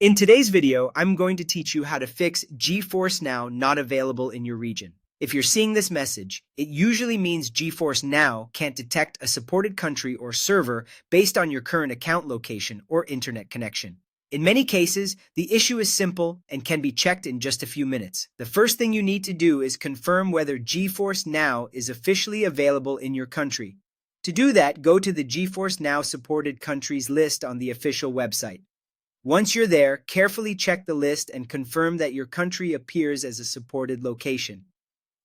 In today's video, I'm going to teach you how to fix GeForce Now not available in your region. If you're seeing this message, it usually means GeForce Now can't detect a supported country or server based on your current account location or internet connection. In many cases, the issue is simple and can be checked in just a few minutes. The first thing you need to do is confirm whether GeForce Now is officially available in your country. To do that, go to the GeForce Now supported countries list on the official website. Once you're there, carefully check the list and confirm that your country appears as a supported location.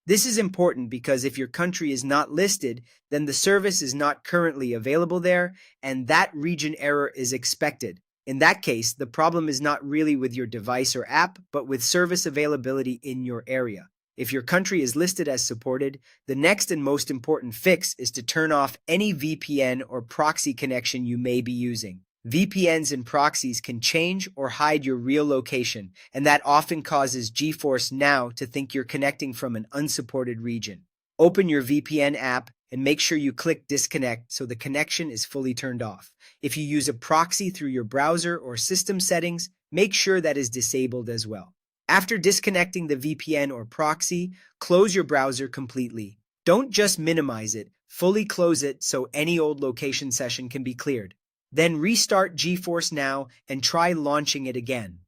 This is important because if your country is not listed, then the service is not currently available there, and that region error is expected. In that case, the problem is not really with your device or app, but with service availability in your area. If your country is listed as supported, the next and most important fix is to turn off any VPN or proxy connection you may be using. VPNs and proxies can change or hide your real location, and that often causes GeForce Now to think you're connecting from an unsupported region. Open your VPN app and make sure you click disconnect so the connection is fully turned off. If you use a proxy through your browser or system settings, make sure that is disabled as well. After disconnecting the VPN or proxy, close your browser completely. Don't just minimize it, fully close it so any old location session can be cleared. Then restart GeForce Now and try launching it again.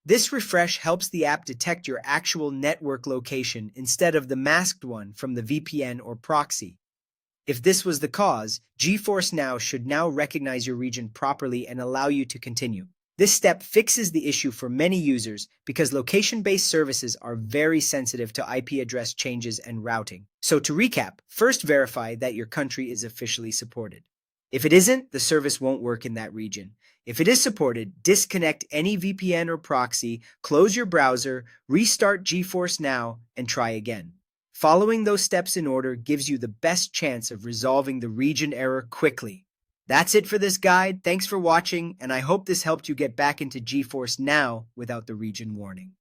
This refresh helps the app detect your actual network location instead of the masked one from the VPN or proxy. If this was the cause, GeForce Now should now recognize your region properly and allow you to continue. This step fixes the issue for many users because location-based services are very sensitive to IP address changes and routing. So to recap, first verify that your country is officially supported. If it isn't, the service won't work in that region. If it is supported, disconnect any VPN or proxy, close your browser, restart GeForce Now, and try again. Following those steps in order gives you the best chance of resolving the region error quickly. That's it for this guide. Thanks for watching, and I hope this helped you get back into GeForce Now without the region warning.